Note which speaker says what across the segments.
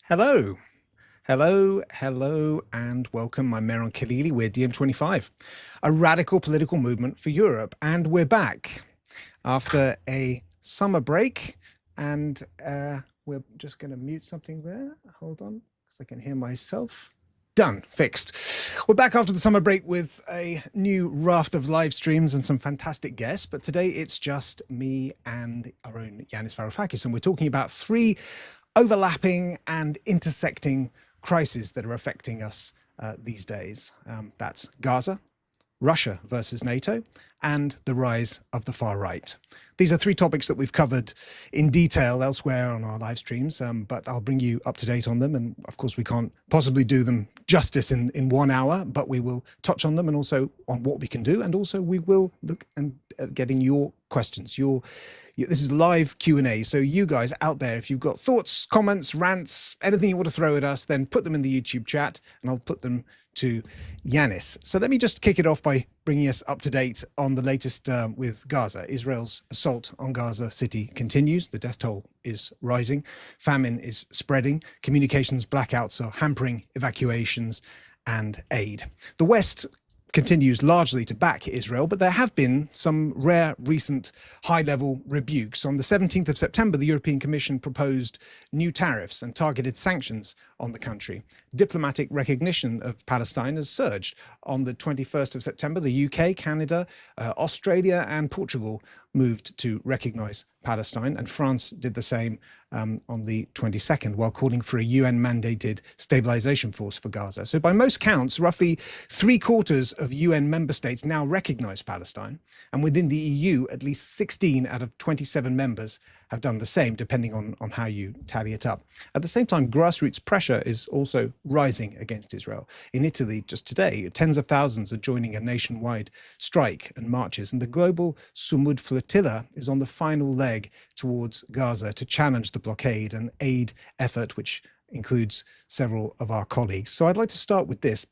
Speaker 1: Hello, hello, and welcome. I'm Mehran Khalili. We're DM25, a radical political movement for Europe. And we're back after a summer break. And we're just going to mute something there. Hold on, because I can hear myself. Done, fixed. We're back after the summer break with a new raft of live streams and some fantastic guests. But today it's just me and our own Yanis Varoufakis. And we're talking about three overlapping and intersecting crises that are affecting us these days. That's Gaza, Russia versus NATO, and the rise of the far right. These are three topics that we've covered in detail elsewhere on our live streams, but I'll bring you up to date on them. And of course, we can't possibly do them justice in 1 hour, but we will touch on them and also on what we can do. And also we will look at getting your questions. This is live Q&A. So you guys out there, if you've got thoughts, comments, rants, anything you want to throw at us, then put them in the YouTube chat and I'll put them to Yanis. So let me just kick it off by bringing us up to date on the latest with Gaza. Israel's assault on Gaza City continues. The death toll is rising. Famine is spreading. Communications blackouts are hampering evacuations and aid. The West continues largely to back Israel, but there have been some rare recent high-level rebukes. On the 17th of September, the European Commission proposed new tariffs and targeted sanctions on the country. Diplomatic recognition of Palestine has surged. On the 21st of September, the UK, Canada, Australia and Portugal moved to recognize Palestine, and France did the same on the 22nd, while calling for a UN-mandated stabilization force for Gaza. So by most counts, roughly 3/4 of UN member states now recognize Palestine, and within the EU, at least 16 out of 27 members have done the same, depending on how you tally it up. At the same time, grassroots pressure is also rising against Israel. In Italy, just today, tens of thousands are joining a nationwide strike and marches, and the global Sumud Flotilla is on the final leg towards Gaza to challenge the blockade and aid effort, which includes several of our colleagues. So I'd like to start with this.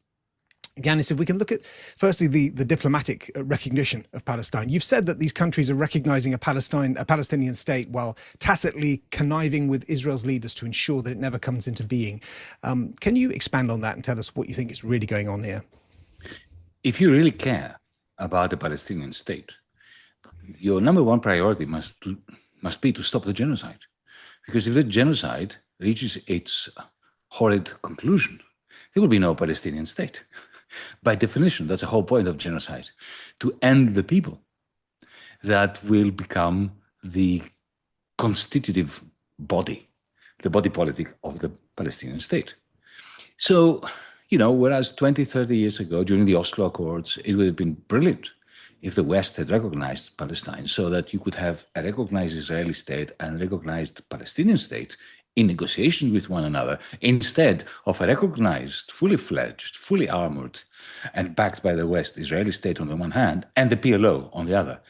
Speaker 1: Yanis, if we can look at, firstly, the diplomatic recognition of Palestine. You've said that these countries are recognizing a Palestinian state while tacitly conniving with Israel's leaders to ensure that it never comes into being. Can you expand on that and tell us what you think is really going on here?
Speaker 2: If you really care about the Palestinian state, your number one priority must be to stop the genocide. Because if the genocide reaches its horrid conclusion, there will be no Palestinian state. By definition, that's the whole point of genocide, to end the people that will become the constitutive body, the body politic of the Palestinian state. So, whereas 20, 30 years ago, during the Oslo Accords, it would have been brilliant if the West had recognized Palestine so that you could have a recognized Israeli state and recognized Palestinian state in negotiation with one another, instead of a recognized, fully fledged, fully armored, and backed by the West Israeli state on the one hand, and the PLO on the other.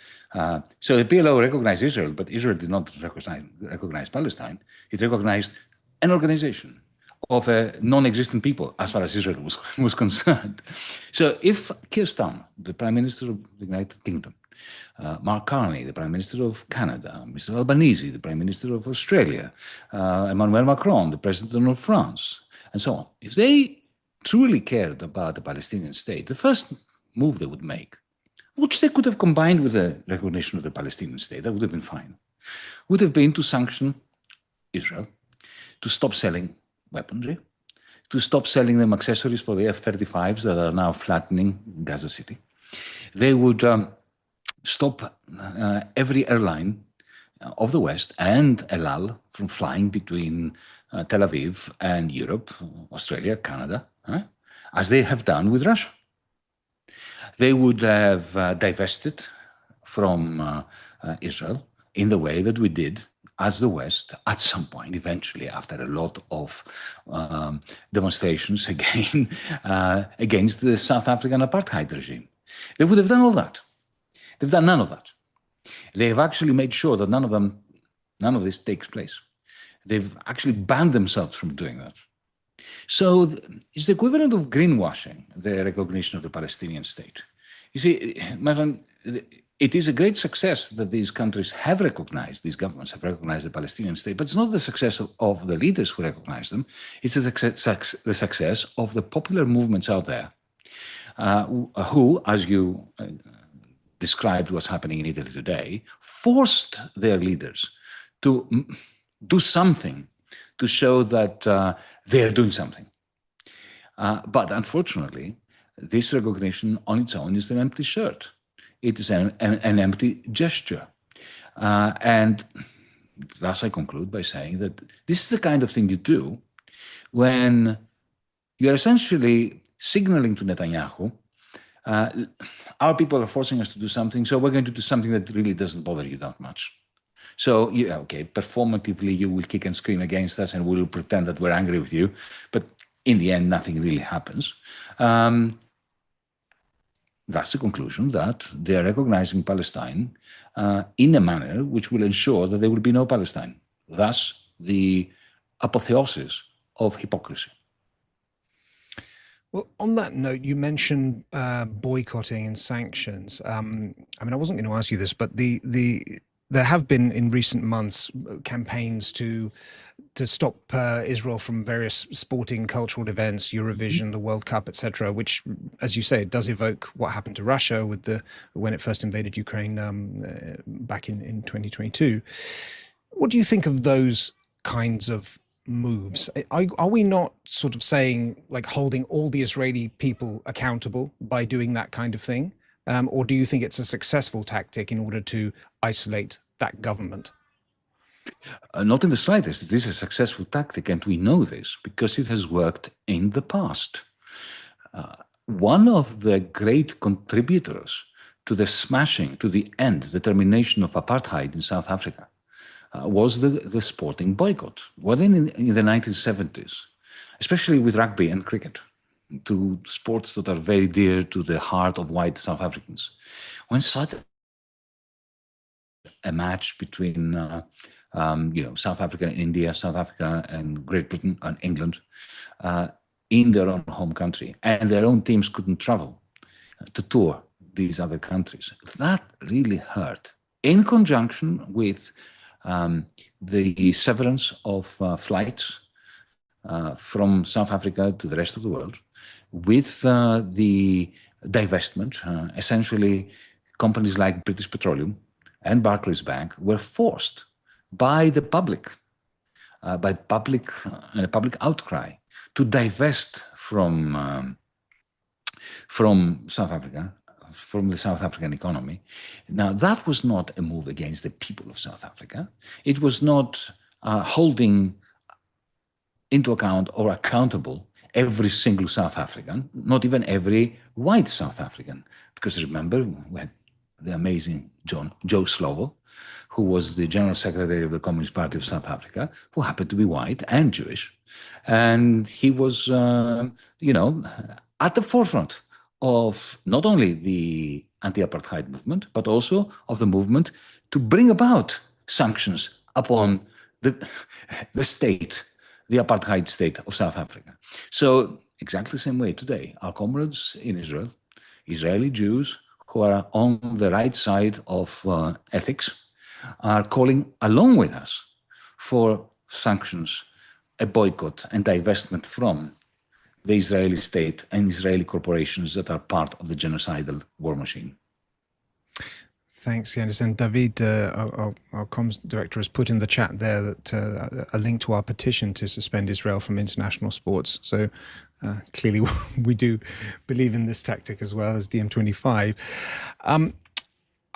Speaker 2: So the PLO recognized Israel, but Israel did not recognize Palestine. It recognized an organization of a non-existent people, as far as Israel was concerned. So if Keir Starmer, the Prime Minister of the United Kingdom, Mark Carney, the Prime Minister of Canada, Mr. Albanese, the Prime Minister of Australia, Emmanuel Macron, the President of France, and so on. If they truly cared about the Palestinian state, the first move they would make, which they could have combined with the recognition of the Palestinian state, that would have been fine, would have been to sanction Israel, to stop selling weaponry, to stop selling them accessories for the F-35s that are now flattening Gaza City. They would stop every airline of the West and El Al from flying between Tel Aviv and Europe, Australia, Canada, as they have done with Russia. They would have divested from Israel in the way that we did as the West at some point, eventually, after a lot of demonstrations against the South African apartheid regime. They would have done all that. They've done none of that. They have actually made sure that none of this takes place. They've actually banned themselves from doing that. So it's the equivalent of greenwashing, the recognition of the Palestinian state. You see, my friend, it is a great success that these countries have recognized, these governments have recognized the Palestinian state, but it's not the success of the leaders who recognize them. It's the success of the popular movements out there, who, as you described what's happening in Italy today, forced their leaders to do something to show that they're doing something. But unfortunately, this recognition on its own is an empty shirt. It is an empty gesture. And thus I conclude by saying that this is the kind of thing you do when you're essentially signaling to Netanyahu, our people are forcing us to do something, so we're going to do something that really doesn't bother you that much. So, okay, performatively, you will kick and scream against us and we will pretend that we're angry with you. But in the end, nothing really happens. That's the conclusion, that they are recognizing Palestine in a manner which will ensure that there will be no Palestine. Thus, the apotheosis of hypocrisy.
Speaker 1: Well, on that note, you mentioned boycotting and sanctions. I mean, I wasn't going to ask you this, but there have been in recent months campaigns to stop Israel from various sporting cultural events, Eurovision, the World Cup, etc., which, as you say, it does evoke what happened to Russia with when it first invaded Ukraine back in 2022. What do you think of those kinds of moves? Are we not sort of saying, like, holding all the Israeli people accountable by doing that kind of thing? Or do you think it's a successful tactic in order to isolate that government?
Speaker 2: Not in the slightest. It is a successful tactic, and we know this because it has worked in the past. One of the great contributors to the smashing, to the end, the termination of apartheid in South Africa was the sporting boycott. Well, in the 1970s, especially with rugby and cricket, two sports that are very dear to the heart of white South Africans. When suddenly a match between South Africa and India, South Africa and Great Britain and England in their own home country, and their own teams couldn't travel to tour these other countries, that really hurt. In conjunction with the severance of flights from South Africa to the rest of the world, with the divestment, essentially companies like British Petroleum and Barclays Bank were forced by the public, and a public outcry, to divest from South Africa, from the South African economy. Now, that was not a move against the people of South Africa. It was not holding into account or accountable every single South African, not even every white South African. Because remember, we had the amazing Joe Slovo, who was the General Secretary of the Communist Party of South Africa, who happened to be white and Jewish. And he was, at the forefront of not only the anti-apartheid movement, but also of the movement to bring about sanctions upon the state, the apartheid state of South Africa. So exactly the same way today, our comrades in Israel, Israeli Jews who are on the right side of ethics, are calling along with us for sanctions, a boycott and divestment from the Israeli state and Israeli corporations that are part of the genocidal war machine.
Speaker 1: Thanks, Yanis. And David, our comms director, has put in the chat there that a link to our petition to suspend Israel from international sports. So clearly we do believe in this tactic as well as DiEM25.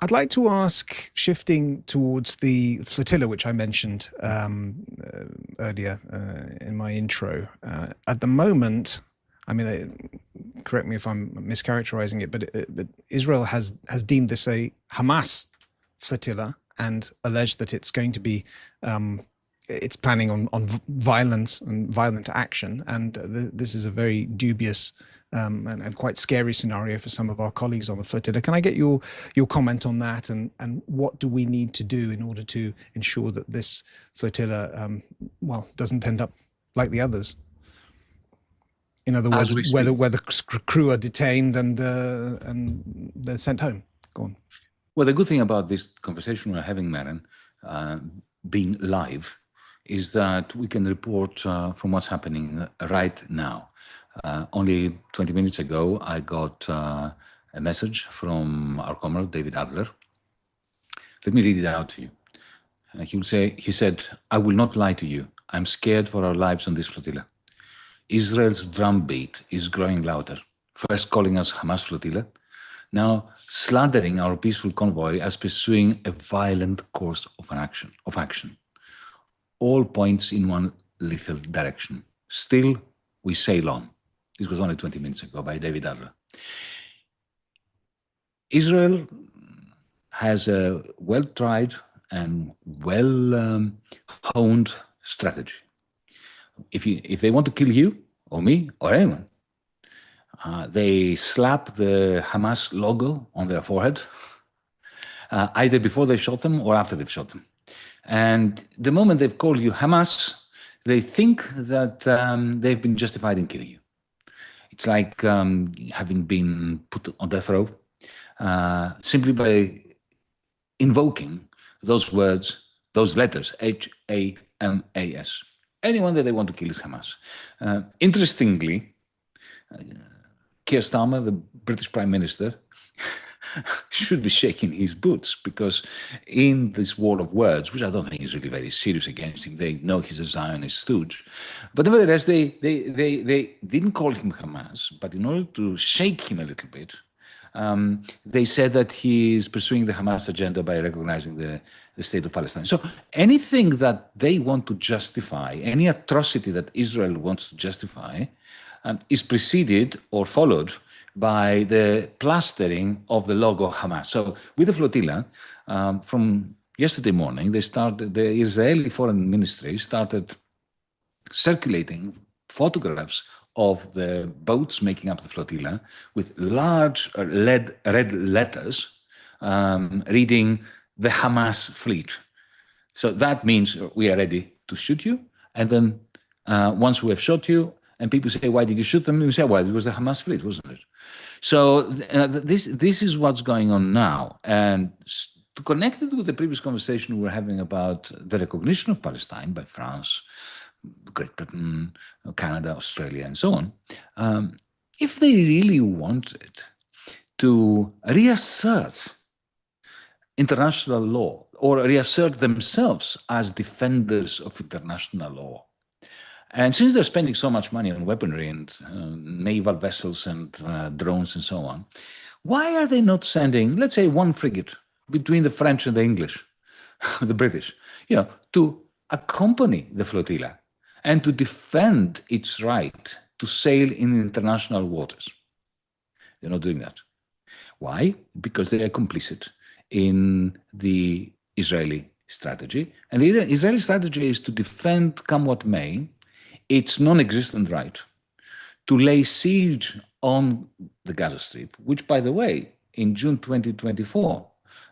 Speaker 1: I'd like to ask, shifting towards the flotilla, which I mentioned earlier in my intro. At the moment, I mean, correct me if I'm mischaracterizing it, but Israel has deemed this a Hamas flotilla and alleged that it's going to be, it's planning on violence and violent action. And this is a very dubious and quite scary scenario for some of our colleagues on the flotilla. Can I get your comment on that, and what do we need to do in order to ensure that this flotilla, doesn't end up like the others? In other words, where the crew are detained and they're sent home. Go on.
Speaker 2: Well, the good thing about this conversation we're having, Mehran, being live, is that we can report from what's happening right now. Only 20 minutes ago, I got a message from our comrade, David Adler. Let me read it out to you. He said, "I will not lie to you. I'm scared for our lives on this flotilla. Israel's drumbeat is growing louder, first calling us Hamas flotilla, now slandering our peaceful convoy as pursuing a violent course of action. All points in one lethal direction. Still, we sail on." This was only 20 minutes ago by David Adler. Israel has a well-tried and well-honed strategy. If they want to kill you or me or anyone, they slap the Hamas logo on their forehead, either before they shot them or after they've shot them. And the moment they've called you Hamas, they think that they've been justified in killing you. It's like having been put on death row simply by invoking those words, those letters, H-A-M-A-S. Anyone that they want to kill is Hamas. Interestingly, Keir Starmer, the British Prime Minister, should be shaking his boots, because in this war of words, which I don't think is really very serious against him, they know he's a Zionist stooge, but nevertheless, they didn't call him Hamas, but in order to shake him a little bit, they said that he is pursuing the Hamas agenda by recognizing the state of Palestine. So anything that they want to justify, any atrocity that Israel wants to justify, is preceded or followed by the plastering of the logo Hamas. So with the flotilla, from yesterday morning, the Israeli Foreign Ministry started circulating photographs of the boats making up the flotilla with large red letters reading the Hamas fleet. So that means we are ready to shoot you. And then once we have shot you, and people say, "Why did you shoot them?" You say, "Well, it was the Hamas fleet, wasn't it?" So this is what's going on now. And to connect it with the previous conversation we were having about the recognition of Palestine by France, Great Britain, Canada, Australia, and so on, if they really wanted to reassert international law or reassert themselves as defenders of international law, and since they're spending so much money on weaponry and naval vessels and drones and so on, why are they not sending, let's say, one frigate between the French and the English, the British, to accompany the flotilla and to defend its right to sail in international waters? They're not doing that. Why? Because they are complicit in the Israeli strategy. And the Israeli strategy is to defend, come what may, its non-existent right to lay siege on the Gaza Strip, which, by the way, in June 2024,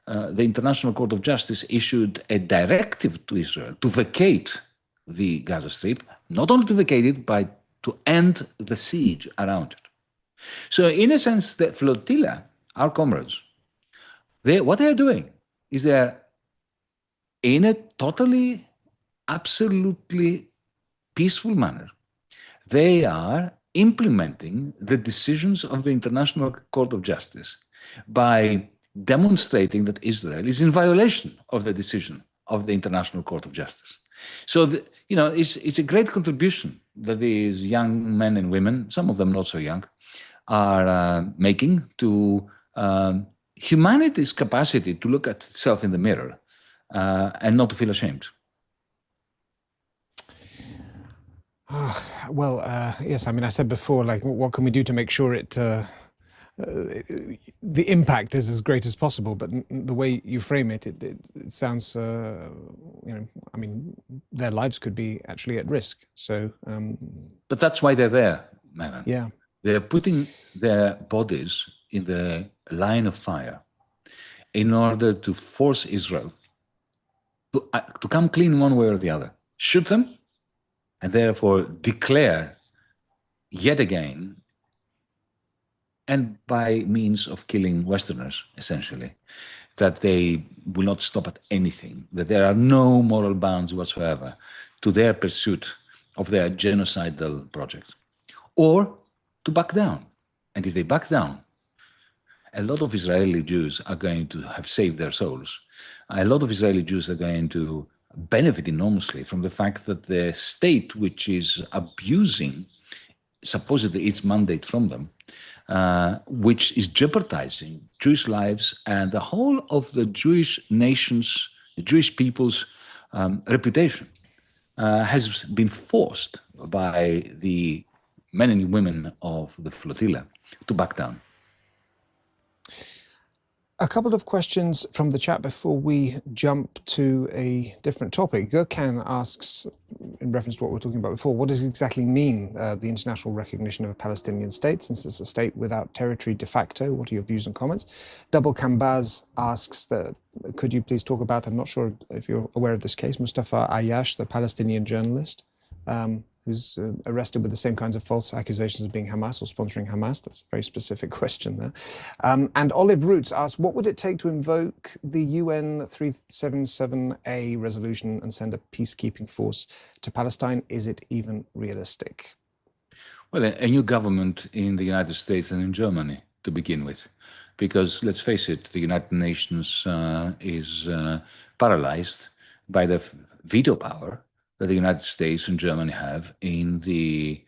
Speaker 2: the International Court of Justice issued a directive to Israel to vacate the Gaza Strip, not only to vacate it, but to end the siege around it. So in a sense, the flotilla, our comrades, what they're doing is they're in a totally, absolutely peaceful manner, they are implementing the decisions of the International Court of Justice by demonstrating that Israel is in violation of the decision of the International Court of Justice. So, it's a great contribution that these young men and women, some of them not so young, are making to humanity's capacity to look at itself in the mirror and not to feel ashamed.
Speaker 1: Well, yes. I mean, I said before, like, what can we do to make sure the impact is as great as possible? But the way you frame it, it sounds, I mean, their lives could be actually at risk. So,
Speaker 2: but that's why they're there, Mehran.
Speaker 1: Yeah,
Speaker 2: they're putting their bodies in the line of fire in order to force Israel to come clean one way or the other, shoot them, and therefore declare yet again, and by means of killing Westerners, essentially, that they will not stop at anything, that there are no moral bounds whatsoever to their pursuit of their genocidal project, or to back down. And if they back down, a lot of Israeli Jews are going to have saved their souls. A lot of Israeli Jews are going to benefit enormously from the fact that the state, which is abusing supposedly its mandate from them, which is jeopardizing Jewish lives and the whole of the Jewish nation's, the Jewish people's reputation, has been forced by the men and women of the Flotilla to back down.
Speaker 1: A couple of questions from the chat before we jump to a different topic. Gurkan asks, in reference to what we were talking about before, what does it exactly mean, the international recognition of a Palestinian state, since it's a state without territory de facto? What are your views and comments? Double Kambaz asks, that, could you please talk about, I'm not sure if you're aware of this case, Mustafa Ayash, the Palestinian journalist, who's arrested with the same kinds of false accusations of being Hamas or sponsoring Hamas. That's a very specific question there. And Olive Roots asks, what would it take to invoke the UN 377A resolution and send a peacekeeping force to Palestine? Is it even realistic?
Speaker 2: Well, a new government in the United States and in Germany to begin with, because let's face it, the United Nations is paralyzed by the veto power that the United States and Germany have in the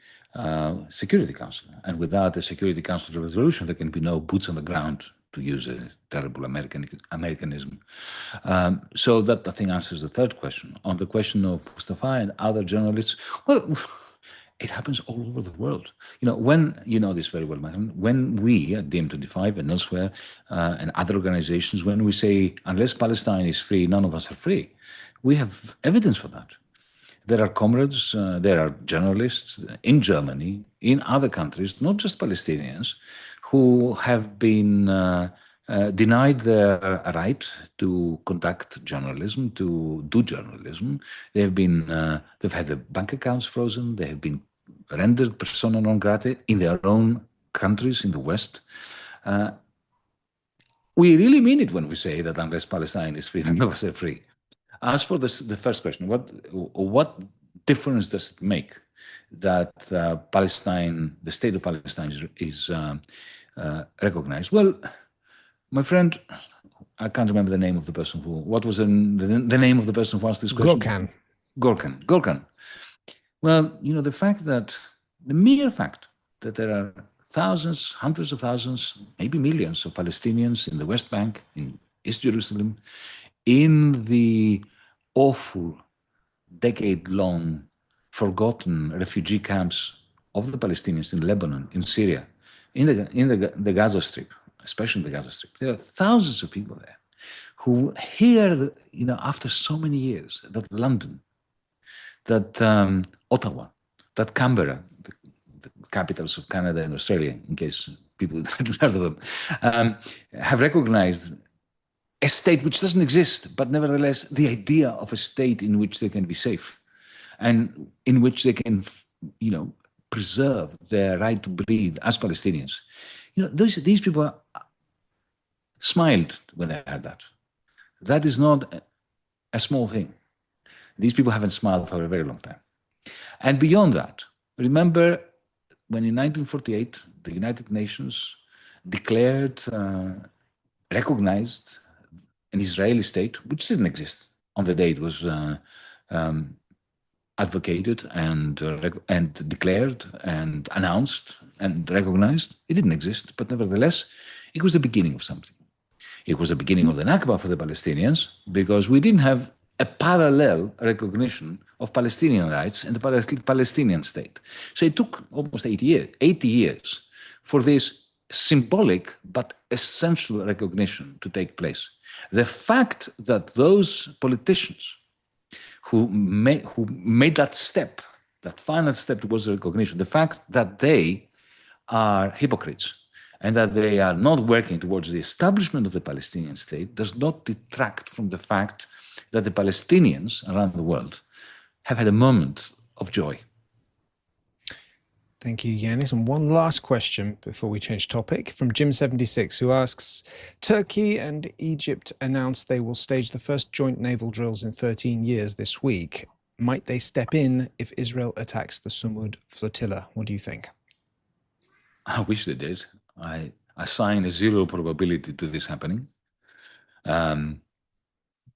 Speaker 2: Security Council. And without the Security Council resolution, there can be no boots on the ground, to use a terrible Americanism. So that, I think, answers the third question. On the question of Mustafa and other journalists, well, it happens all over the world. You know, when, you know this very well, Mehran, when we at DiEM25 and elsewhere and other organizations, when we say, unless Palestine is free, none of us are free, we have evidence for that. There are comrades, there are journalists in Germany, in other countries, not just Palestinians, who have been denied their right to conduct journalism, to do journalism. They've had their bank accounts frozen. They have been rendered persona non grata in their own countries in the West. We really mean it when we say that unless Palestine is free, none of us are free. As for the first question, what difference does it make that Palestine, the state of Palestine, is recognized? Well, my friend, I can't remember the name of the person who. What was the name of the person who asked this question? Gorkan. Well, you know, the mere fact that there are thousands, hundreds of thousands, maybe millions of Palestinians in the West Bank, in East Jerusalem, in the awful, decade-long, forgotten refugee camps of the Palestinians in Lebanon, in Syria, in the Gaza Strip, especially in the Gaza Strip. There are thousands of people there who hear, you know, after so many years, that London, that Ottawa, that Canberra, the capitals of Canada and Australia, in case people hadn't heard of them, have recognized a state which doesn't exist, but nevertheless, the idea of a state in which they can be safe and in which they can, you know, preserve their right to breathe as Palestinians. You know, these people smiled when they heard that. That is not a small thing. These people haven't smiled for a very long time. And beyond that, remember when in 1948, the United Nations declared, recognized an Israeli state, which didn't exist on the day it was advocated and declared and announced and recognized. It didn't exist, but nevertheless, it was the beginning of something. It was the beginning of the Nakba for the Palestinians, because we didn't have a parallel recognition of Palestinian rights and the Palestinian state. So it took almost 80 years for this symbolic but essential recognition to take place. The fact that those politicians who made that step, that final step towards recognition, the fact that they are hypocrites and that they are not working towards the establishment of the Palestinian state does not detract from the fact that the Palestinians around the world have had a moment of joy.
Speaker 1: Thank you, Yanis. And one last question before we change topic from Jim76, who asks, Turkey and Egypt announced they will stage the first joint naval drills in 13 years this week. Might they step in if Israel attacks the Sumud flotilla? What do you think?
Speaker 2: I wish they did. I assign a zero probability to this happening.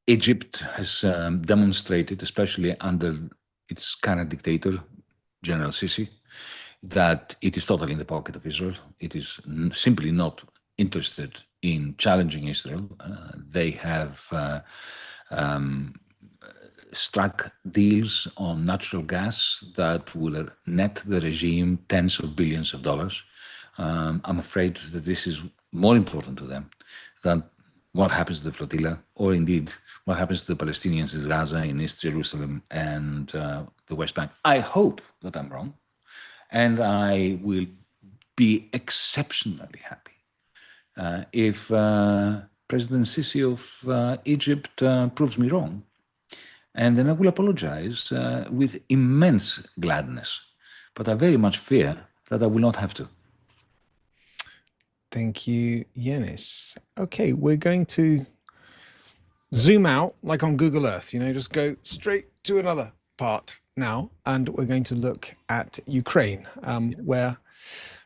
Speaker 2: Egypt has demonstrated, especially under its current dictator, General Sisi, that it is totally in the pocket of Israel. It is simply not interested in challenging Israel. They have struck deals on natural gas that will net the regime tens of billions of dollars. I'm afraid that this is more important to them than what happens to the flotilla, or indeed what happens to the Palestinians in Gaza, in East Jerusalem, and the West Bank. I hope that I'm wrong, and I will be exceptionally happy if President Sisi of Egypt proves me wrong. And then I will apologize with immense gladness. But I very much fear that I will not have to.
Speaker 1: Thank you, Yanis. Okay, we're going to zoom out like on Google Earth, just go straight to another part now. And we're going to look at Ukraine, where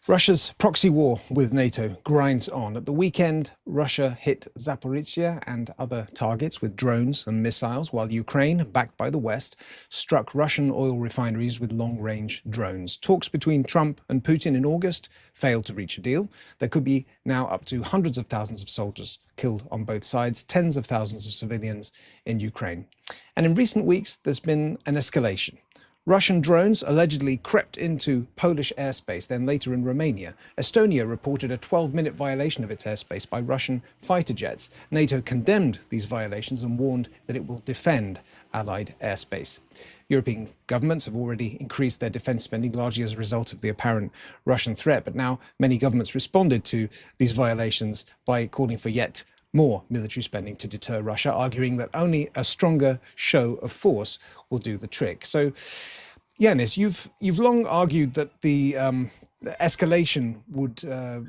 Speaker 1: Russia's proxy war with NATO grinds on. At the weekend, Russia hit Zaporizhia and other targets with drones and missiles, while Ukraine, backed by the West, struck Russian oil refineries with long-range drones. Talks between Trump and Putin in August failed to reach a deal. There could be now up to hundreds of thousands of soldiers killed on both sides, tens of thousands of civilians in Ukraine. And in recent weeks, there's been an escalation. Russian drones allegedly crept into Polish airspace, then later in Romania. Estonia reported a 12-minute violation of its airspace by Russian fighter jets. NATO condemned these violations and warned that it will defend Allied airspace. European governments have already increased their defense spending, largely as a result of the apparent Russian threat. But now many governments responded to these violations by calling for yet more military spending to deter Russia, arguing that only a stronger show of force will do the trick. So, Yanis, you've long argued that the escalation would the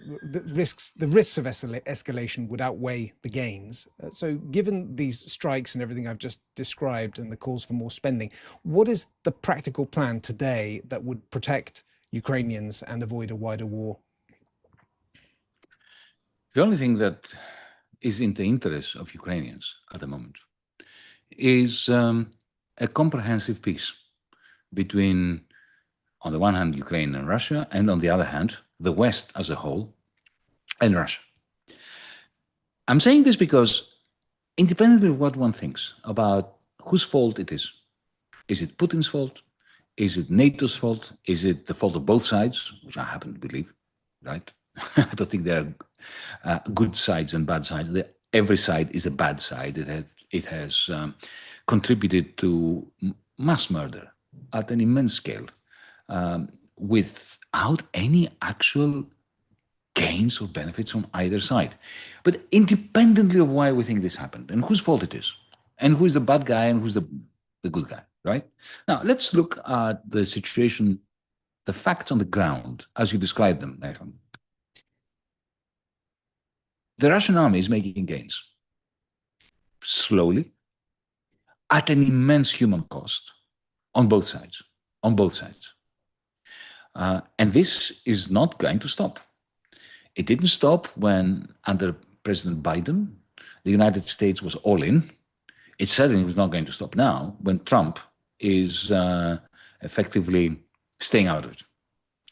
Speaker 1: risks of escalation would outweigh the gains. So, given these strikes and everything I've just described and the calls for more spending, what is the practical plan today that would protect Ukrainians and avoid a wider war?
Speaker 2: The only thing that is in the interest of Ukrainians at the moment is a comprehensive peace between, on the one hand, Ukraine and Russia, and on the other hand, the West as a whole and Russia. I'm saying this because, independently of what one thinks about whose fault it is it Putin's fault? Is it NATO's fault? Is it the fault of both sides, which I happen to believe, right? I don't think there are good sides and bad sides. Every side is a bad side. It has contributed to mass murder at an immense scale without any actual gains or benefits on either side. But independently of why we think this happened and whose fault it is, and who is the bad guy and who's the good guy, right? Now, let's look at the situation, the facts on the ground, as you described them, Mehran. The Russian army is making gains slowly at an immense human cost on both sides, and this is not going to stop. It didn't stop when, under President Biden, the United States was all in. It certainly was not going to stop now when Trump is effectively staying out of it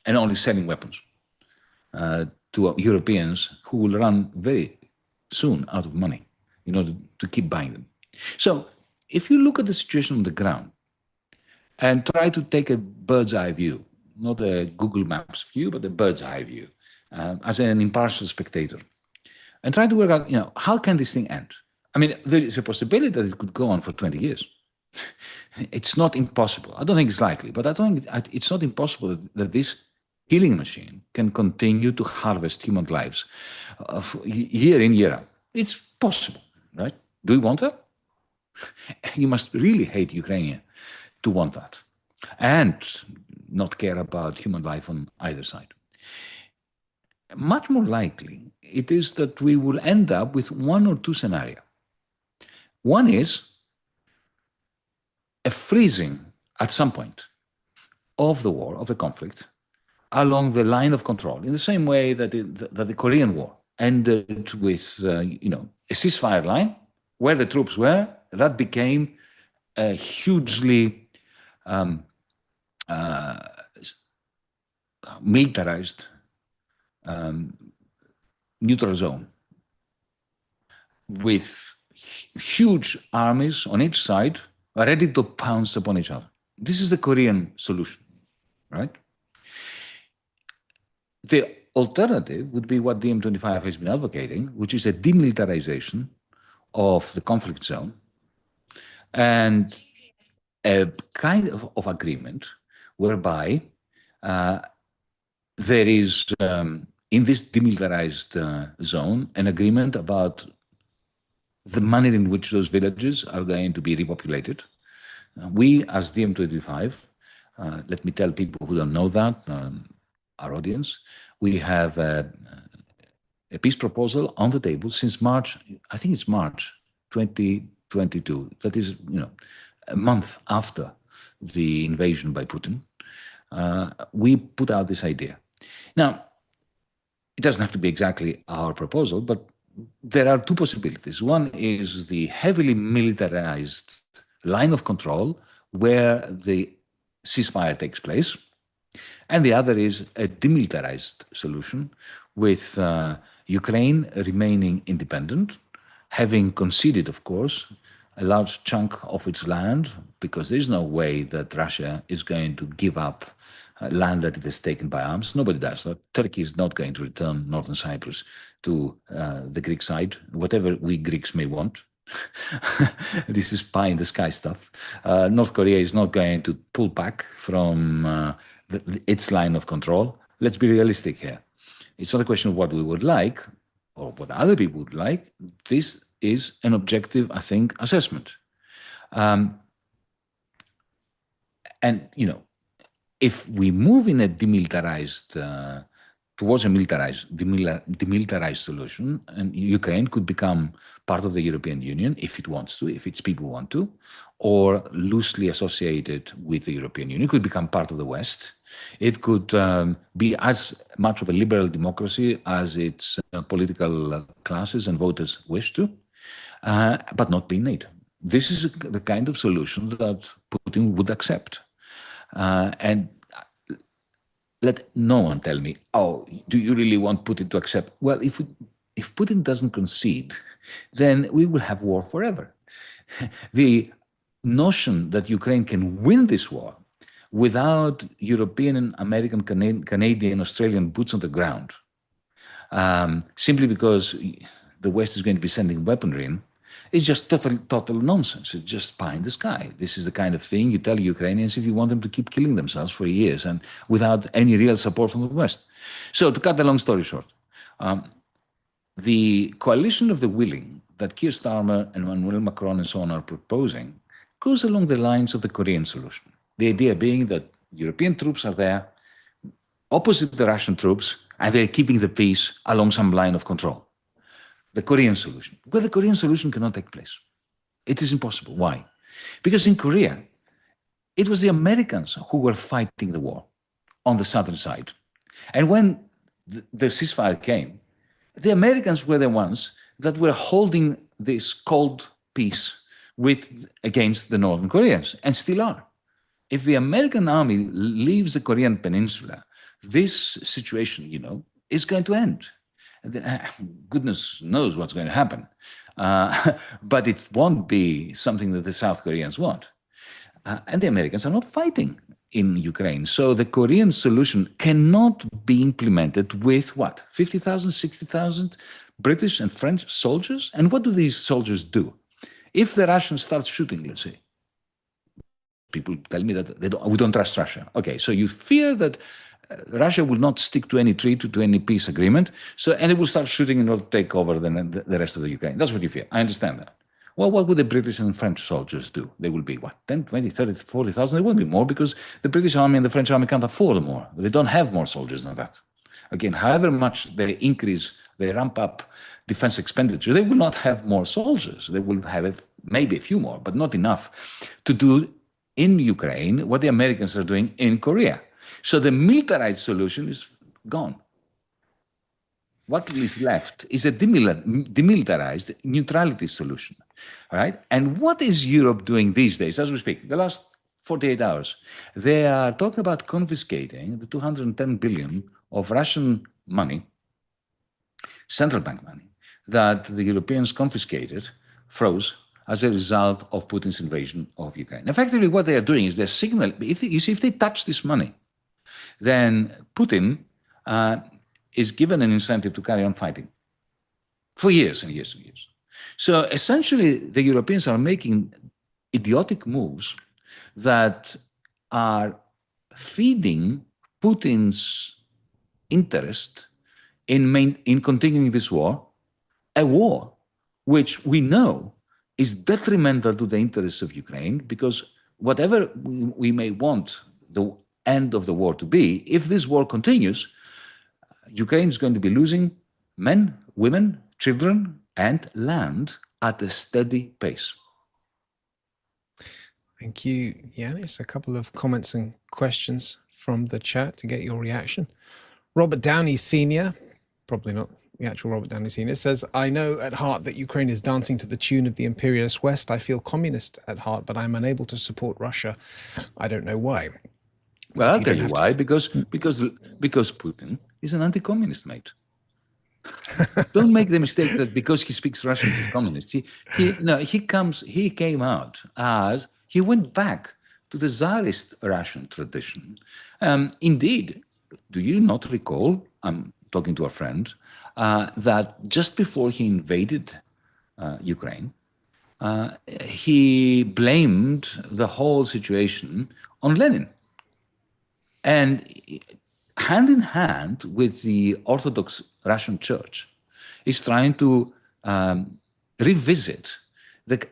Speaker 2: and only selling weapons to Europeans who will run very soon out of money in order to keep buying them. So if you look at the situation on the ground and try to take a bird's eye view, not a Google Maps view, but a bird's eye view, as an impartial spectator, and try to work out, how can this thing end? I mean, there is a possibility that it could go on for 20 years. It's not impossible. I don't think it's likely, but I don't think it's not impossible that this killing machine can continue to harvest human lives year in, year out. It's possible, right? Do we want that? You must really hate Ukraine to want that. And not care about human life on either side. Much more likely, it is that we will end up with one or two scenarios. One is a freezing at some point of the war, of the conflict, along the line of control, in the same way that, that the Korean War ended with a ceasefire line where the troops were. That became a hugely militarized neutral zone with huge armies on each side ready to pounce upon each other. This is the Korean solution, right? The alternative would be what DiEM25 has been advocating, which is a demilitarization of the conflict zone and a kind of agreement whereby there is, in this demilitarized zone, an agreement about the manner in which those villages are going to be repopulated. We, as DiEM25, let me tell people who don't know that, our audience, we have a peace proposal on the table since March, I think it's March 2022. That is, a month after the invasion by Putin. We put out this idea. Now, it doesn't have to be exactly our proposal, but there are two possibilities. One is the heavily militarized line of control where the ceasefire takes place, and the other is a demilitarized solution with Ukraine remaining independent, having conceded, of course, a large chunk of its land, because there's no way that Russia is going to give up land that it has taken by arms. Nobody does that. Turkey is not going to return northern Cyprus to the Greek side, whatever we Greeks may want. This is pie in the sky stuff. North Korea is not going to pull back from its line of control. Let's be realistic here. It's not a question of what we would like or what other people would like. This is an objective, I think, assessment. And, if we move in a demilitarized, towards a demilitarized solution, and Ukraine could become part of the European Union if it wants to, if its people want to, or loosely associated with the European Union. It could become part of the West. It could be as much of a liberal democracy as its political classes and voters wish to, but not be NATO. This is the kind of solution that Putin would accept. And let no one tell me, oh, do you really want Putin to accept? Well, if Putin doesn't concede, then we will have war forever. The notion that Ukraine can win this war without European, American, Canadian, Australian boots on the ground, simply because the West is going to be sending weaponry in, it's just total nonsense. It's just pie in the sky. This is the kind of thing you tell Ukrainians if you want them to keep killing themselves for years and without any real support from the West. So to cut the long story short, the coalition of the willing that Keir Starmer and Emmanuel Macron and so on are proposing goes along the lines of the Korean solution. The idea being that European troops are there opposite the Russian troops and they're keeping the peace along some line of control. The Korean solution. Well, the Korean solution cannot take place. It is impossible. Why? Because in Korea, it was the Americans who were fighting the war on the southern side. And when the ceasefire came, the Americans were the ones that were holding this cold peace against the Northern Koreans, and still are. If the American army leaves the Korean peninsula, this situation, is going to end. Goodness knows what's going to happen. But it won't be something that the South Koreans want. And the Americans are not fighting in Ukraine. So the Korean solution cannot be implemented with what? 50,000, 60,000 British and French soldiers? And what do these soldiers do? If the Russians start shooting, let's say, people tell me that we don't trust Russia. Okay, so you fear that Russia will not stick to any treaty, to any peace agreement, and it will start shooting in order to take over the rest of the Ukraine. That's what you fear. I understand that. Well, what would the British and French soldiers do? They will be, what, 10, 20, 30, 40,000? They won't be more because the British army and the French army can't afford more. They don't have more soldiers than that. Again, however much they increase, they ramp up defense expenditure, they will not have more soldiers. They will have maybe a few more, but not enough to do in Ukraine what the Americans are doing in Korea. So the militarized solution is gone. What is left is a demilitarized neutrality solution, all right? And what is Europe doing these days, as we speak, the last 48 hours? They are talking about confiscating the 210 billion of Russian money, central bank money, that the Europeans confiscated, froze, as a result of Putin's invasion of Ukraine. Effectively, what they are doing is they're signaling, if they touch this money, then Putin is given an incentive to carry on fighting for years and years and years. So essentially, the Europeans are making idiotic moves that are feeding Putin's interest in continuing this war, a war which we know is detrimental to the interests of Ukraine, because whatever we may want the end of the war to be, if this war continues, Ukraine is going to be losing men, women, children, and land at a steady pace.
Speaker 1: Thank you, Yanis. A couple of comments and questions from the chat to get your reaction. Robert Downey Sr., probably not the actual Robert Downey Sr., says, I know at heart that Ukraine is dancing to the tune of the imperialist West. I feel communist at heart, but I'm unable to support Russia. I don't know why.
Speaker 2: Well, I'll tell you why. Because Putin is an anti-communist, mate. Don't make the mistake that because he speaks Russian, he's communist. He came out as he went back to the Tsarist Russian tradition. Indeed, do you not recall? I'm talking to a friend that just before he invaded Ukraine, he blamed the whole situation on Lenin. And hand in hand with the Orthodox Russian Church, is trying to revisit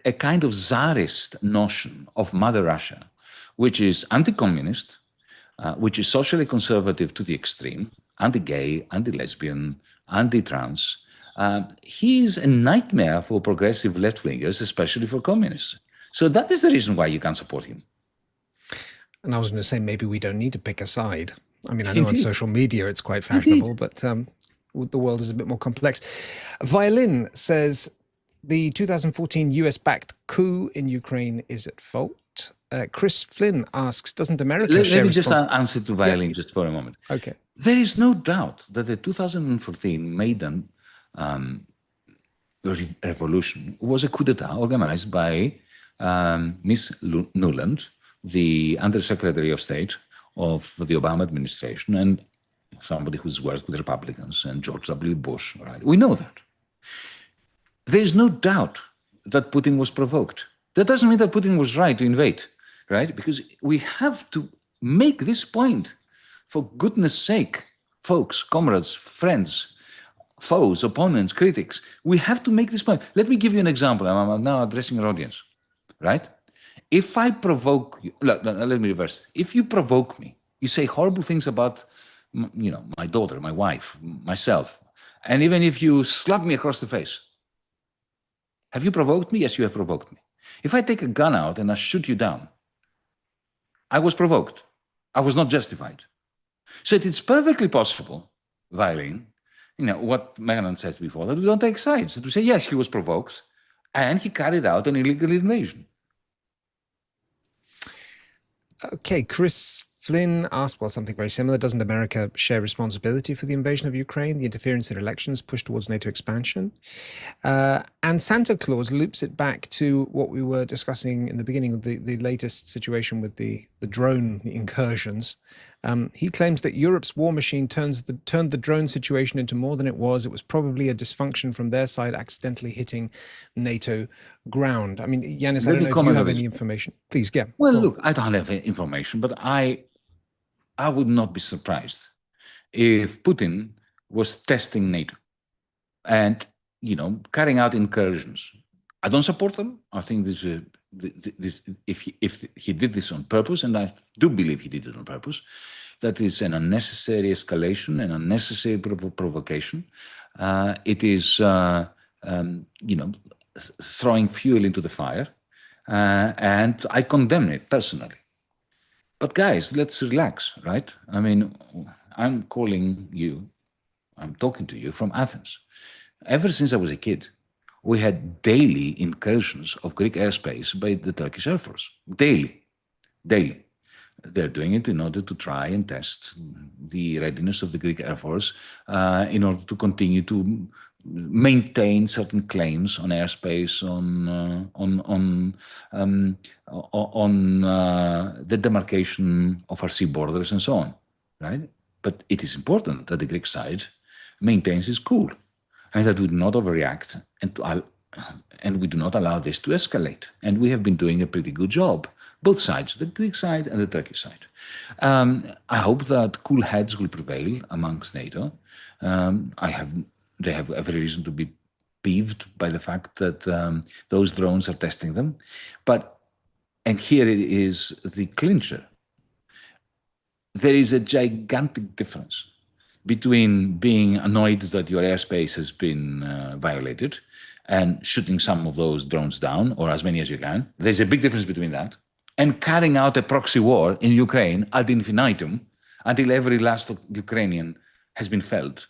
Speaker 2: a kind of Tsarist notion of Mother Russia, which is anti-communist, which is socially conservative to the extreme, anti-gay, anti-lesbian, anti-trans. He's a nightmare for progressive left-wingers, especially for communists. So that is the reason why you can't support him.
Speaker 1: And I was going to say, maybe we don't need to pick a side. I mean, I know on social media it's quite fashionable, but the world is a bit more complex. Violin says, the 2014 US-backed coup in Ukraine is at fault. Chris Flynn asks, doesn't America share
Speaker 2: Let me just answer to Violin just for a moment.
Speaker 1: Okay.
Speaker 2: There is no doubt that the 2014 Maidan revolution was a coup d'etat organized by Ms. Nuland, the Undersecretary of State of the Obama administration, and somebody who's worked with Republicans and George W. Bush, right? We know that. There's no doubt that Putin was provoked. That doesn't mean that Putin was right to invade, right? Because we have to make this point, for goodness sake, folks, comrades, friends, foes, opponents, critics. We have to make this point. Let me give you an example. I'm now addressing your audience, right? If I provoke you, let me reverse. If you provoke me, you say horrible things about, my daughter, my wife, myself, and even if you slap me across the face, have you provoked me? Yes, you have provoked me. If I take a gun out and I shoot you down, I was provoked. I was not justified. So it's perfectly possible, Violin, what Mehran said before, that we don't take sides. That we say, yes, he was provoked, and he carried out an illegal invasion.
Speaker 1: Okay, Chris Flynn asked, well, something very similar. Doesn't America share responsibility for the invasion of Ukraine, the interference in elections, push towards NATO expansion? And Santa Claus loops it back to what we were discussing in the beginning of the latest situation with the drone incursions. He claims that Europe's war machine turned the drone situation into more than it was. It was probably a dysfunction from their side, accidentally hitting NATO ground. I mean, Yanis, I don't know if you have any information. Please, yeah.
Speaker 2: Well, look, I don't have information, but I would not be surprised if Putin was testing NATO and, carrying out incursions. I don't support them. I think if he did this on purpose, and I do believe he did it on purpose, that is an unnecessary escalation, an unnecessary provocation. It is, throwing fuel into the fire, and I condemn it personally. But guys, let's relax, right? I mean, I'm talking to you from Athens. Ever since I was a kid, we had daily incursions of Greek airspace by the Turkish Air Force. Daily. They're doing it in order to try and test the readiness of the Greek Air Force in order to continue to maintain certain claims on airspace, on the demarcation of our sea borders and so on, right? But it is important that the Greek side maintains its cool and that we do not overreact and we do not allow this to escalate. And we have been doing a pretty good job, both sides, the Greek side and the Turkish side. I hope that cool heads will prevail amongst NATO. They have every reason to be peeved by the fact that those drones are testing them. And here it is the clincher. There is a gigantic difference between being annoyed that your airspace has been violated and shooting some of those drones down, or as many as you can. There's a big difference between that and carrying out a proxy war in Ukraine ad infinitum until every last Ukrainian has been felled.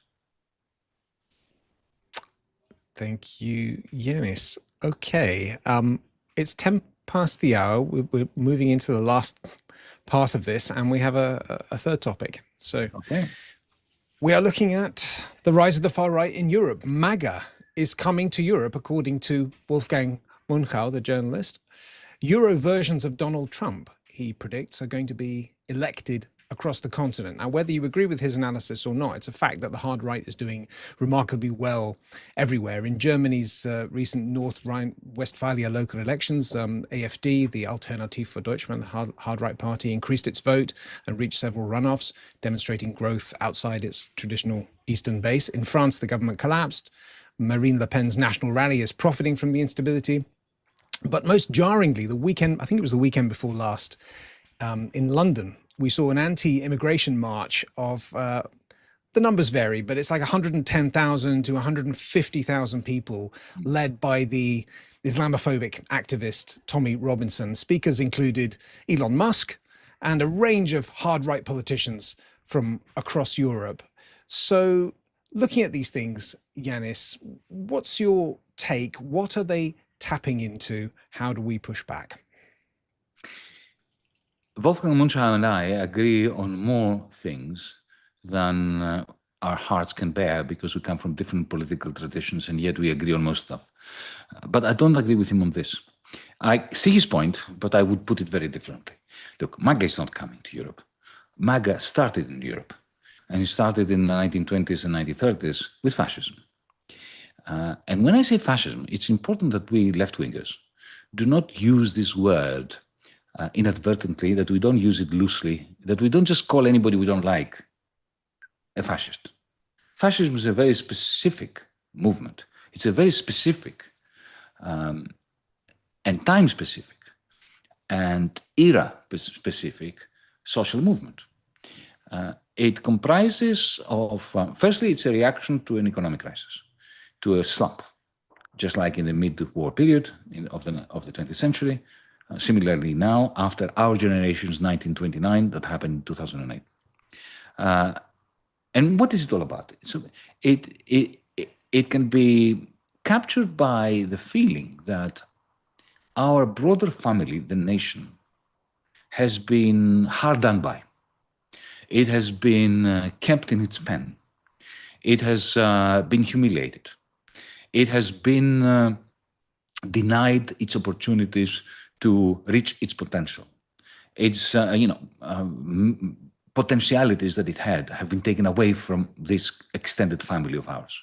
Speaker 1: Thank you, Yanis. Okay, it's 10 past the hour. We're moving into the last part of this, and we have a third topic. So we are looking at the rise of the far right in Europe. MAGA is coming to Europe, according to Wolfgang Munchau, the journalist. Euro versions of Donald Trump, he predicts, are going to be elected across the continent. Now, whether you agree with his analysis or not, it's a fact that the hard right is doing remarkably well everywhere. In Germany's recent North Rhine-Westphalia local elections, AfD, the Alternative für Deutschland hard right party, increased its vote and reached several runoffs, demonstrating growth outside its traditional eastern base. In France, the government collapsed. Marine Le Pen's national rally is profiting from the instability. But most jarringly, the weekend, I think it was the weekend before last, in London, we saw an anti-immigration march of, the numbers vary, but it's like 110,000 to 150,000 people, led by the Islamophobic activist Tommy Robinson. Speakers included Elon Musk and a range of hard-right politicians from across Europe. So looking at these things, Yanis, what's your take? What are they tapping into? How do we push back?
Speaker 2: Wolfgang Munchau and I agree on more things than our hearts can bear, because we come from different political traditions, and yet we agree on most stuff. But I don't agree with him on this. I see his point, but I would put it very differently. Look, MAGA is not coming to Europe. MAGA started in Europe, and it started in the 1920s and 1930s with fascism. And when I say fascism, it's important that we left-wingers do not use this word inadvertently, that we don't use it loosely, that we don't just call anybody we don't like a fascist. Fascism is a very specific movement. It's a very specific and time-specific and era-specific social movement. It comprises of, firstly, it's a reaction to an economic crisis, to a slump, just like in the mid-war period of the 20th century. Similarly now, after our generation's 1929, that happened in 2008. And what is it all about? So it can be captured by the feeling that our broader family, the nation, has been hard done by. It has been kept in its pen. It has been humiliated. It has been denied its opportunities to reach its potential. Its potentialities that it had have been taken away from this extended family of ours.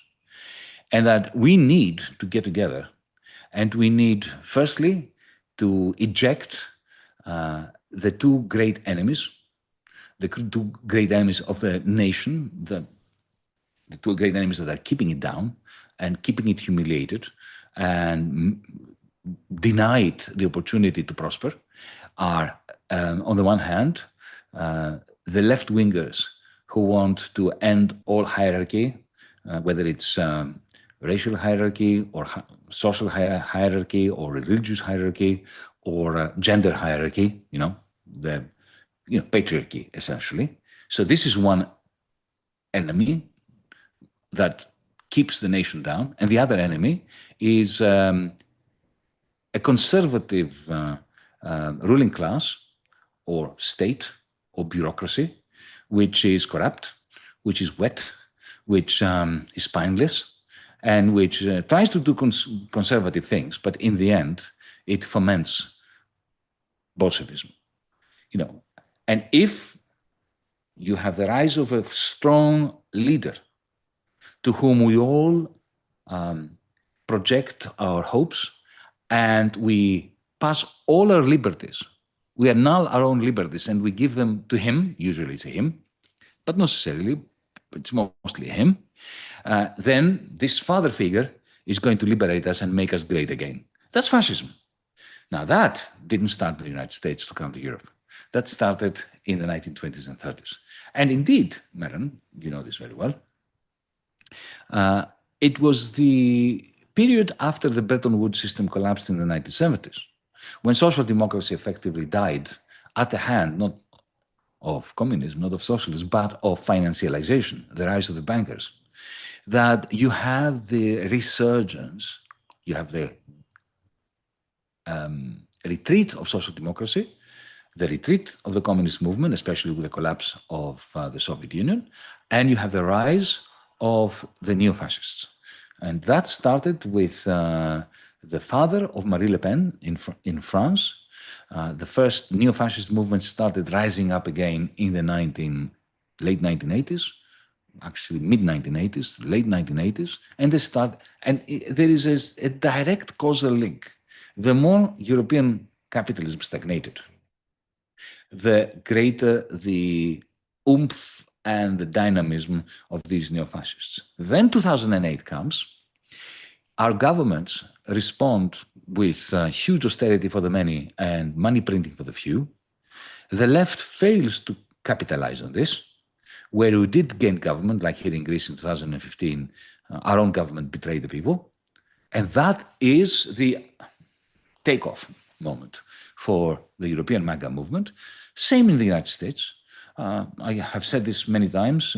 Speaker 2: And that we need to get together, and we need, firstly, to eject the two great enemies of the nation, the two great enemies that are keeping it down and keeping it humiliated and denied the opportunity to prosper are, on the one hand, the left-wingers who want to end all hierarchy, whether it's racial hierarchy or social hierarchy or religious hierarchy or gender hierarchy, patriarchy, essentially. So this is one enemy that keeps the nation down. And the other enemy is a conservative ruling class or state or bureaucracy, which is corrupt, which is wet, which is spineless, and which tries to do conservative things, but in the end, it foments Bolshevism. And if you have the rise of a strong leader to whom we all project our hopes, and we pass all our liberties, we annul our own liberties and we give them to him, usually it's a him, but not necessarily, it's mostly him, then this father figure is going to liberate us and make us great again. That's fascism. Now that didn't start in the United States to come to Europe. That started in the 1920s and 30s. And indeed, Mehran, you know this very well, it was the period after the Bretton Woods system collapsed in the 1970s, when social democracy effectively died at the hand, not of communism, not of socialism, but of financialization, the rise of the bankers, that you have the resurgence, you have the retreat of social democracy, the retreat of the communist movement, especially with the collapse of the Soviet Union, and you have the rise of the neo-fascists. And that started with the father of Marie Le Pen in France. The first neo-fascist movement started rising up again in the late 1980s, actually mid-1980s, late 1980s, and there is a direct causal link. The more European capitalism stagnated, the greater the oomph and the dynamism of these neo-fascists. Then 2008 comes, our governments respond with huge austerity for the many and money printing for the few. The left fails to capitalize on this. Where we did gain government, like here in Greece in 2015, our own government betrayed the people. And that is the takeoff moment for the European MAGA movement. Same in the United States. I have said this many times.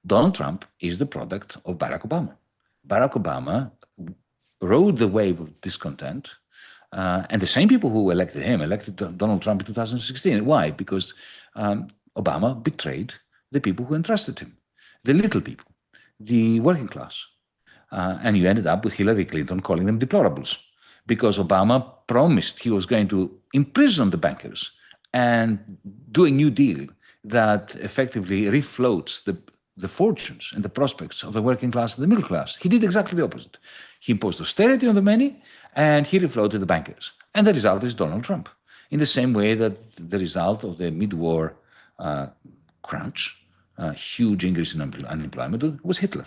Speaker 2: Donald Trump is the product of Barack Obama. Barack Obama rode the wave of discontent, and the same people who elected him elected Donald Trump in 2016. Why? Because Obama betrayed the people who entrusted him, the little people, the working class. And you ended up with Hillary Clinton calling them deplorables, because Obama promised he was going to imprison the bankers and do a new deal that effectively refloats the fortunes and the prospects of the working class and the middle class. He did exactly the opposite. He imposed austerity on the many, and he refloated the bankers. And the result is Donald Trump, in the same way that the result of the mid-war crunch, huge increase in unemployment, was Hitler.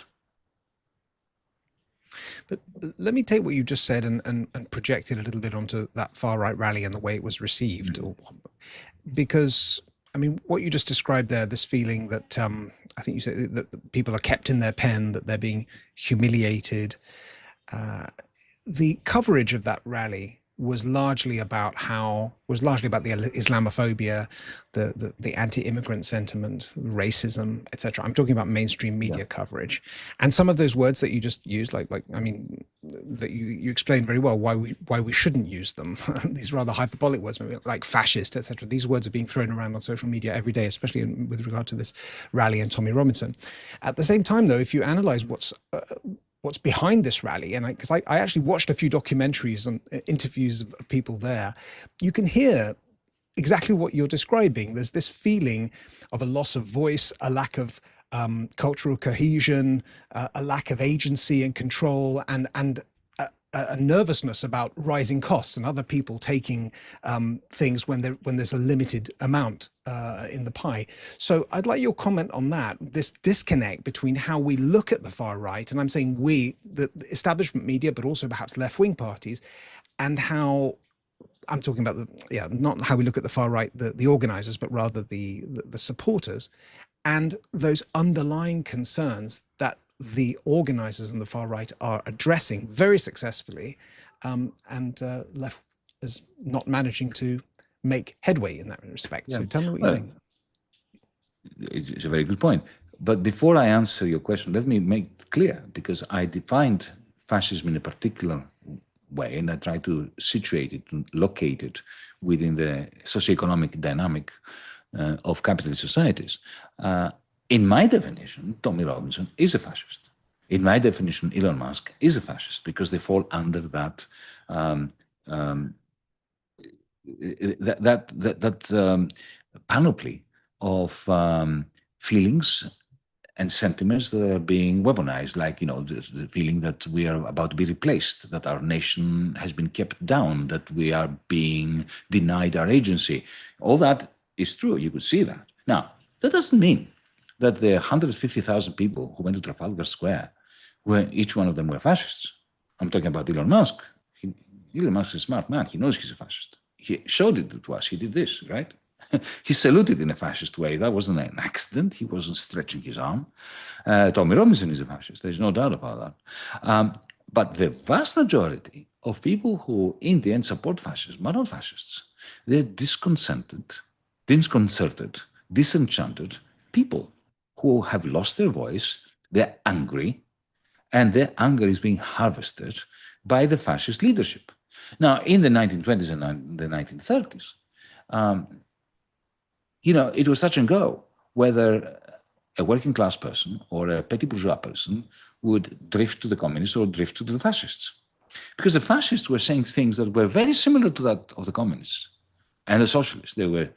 Speaker 1: But let me take what you just said and project it a little bit onto that far-right rally and the way it was received. Because, I mean, what you just described there, this feeling that, I think you said that people are kept in their pen, that they're being humiliated. The coverage of that rally was largely about the Islamophobia, the anti-immigrant sentiment, racism, etc. I'm talking about mainstream media coverage, and some of those words that you just used, like I mean, that you explained very well why we shouldn't use them. These rather hyperbolic words, maybe like fascist, etc. These words are being thrown around on social media every day, especially with regard to this rally and Tommy Robinson. At the same time, though, if you analyze what's behind this rally, and because I actually watched a few documentaries on interviews of people there, you can hear exactly what you're describing. There's this feeling of a loss of voice, a lack of cultural cohesion, a lack of agency and control, and a nervousness about rising costs and other people taking things when there's a limited amount in the pie. So I'd like your comment on that, this disconnect between how we look at the far right, and I'm saying we, the establishment media, but also perhaps left-wing parties, and how I'm talking about not how we look at the far right, the organizers, but rather the supporters, and those underlying concerns that the organizers and the far right are addressing very successfully, and left is not managing to make headway in that respect.
Speaker 2: Yeah.
Speaker 1: So tell me what you think.
Speaker 2: It's a very good point. But before I answer your question, let me make it clear, because I defined fascism in a particular way, and I try to situate it and locate it within the socioeconomic dynamic of capitalist societies. In my definition, Tommy Robinson is a fascist. In my definition, Elon Musk is a fascist, because they fall under that panoply of feelings and sentiments that are being weaponized, like, the feeling that we are about to be replaced, that our nation has been kept down, that we are being denied our agency. All that is true. You could see that. Now, that doesn't mean that the 150,000 people who went to Trafalgar Square, each one of them were fascists. I'm talking about Elon Musk. Elon Musk is a smart man. He knows he's a fascist. He showed it to us. He did this, right? He saluted in a fascist way. That wasn't an accident. He wasn't stretching his arm. Tommy Robinson is a fascist. There's no doubt about that. But the vast majority of people who, in the end, support fascism are not fascists. They're disconcerted, disenchanted people who have lost their voice. They're angry, and their anger is being harvested by the fascist leadership. Now, in the 1920s and the 1930s, it was touch and go whether a working class person or a petty bourgeois person would drift to the communists or drift to the fascists. Because the fascists were saying things that were very similar to that of the communists and the socialists. They were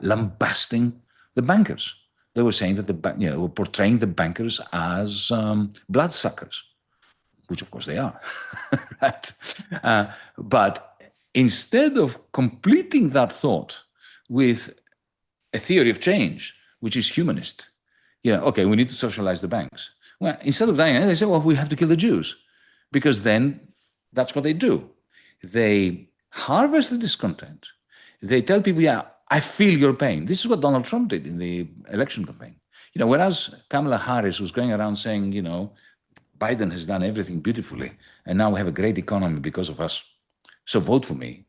Speaker 2: lambasting the bankers. They were saying that they were portraying the bankers as bloodsuckers, which of course they are, right? But instead of completing that thought with a theory of change, which is humanist, okay, we need to socialize the banks. Well, instead of that, they say, well, we have to kill the Jews, because then that's what they do. They harvest the discontent. They tell people, yeah, I feel your pain. This is what Donald Trump did in the election campaign. Whereas Kamala Harris was going around saying, Biden has done everything beautifully, and now we have a great economy because of us, so vote for me.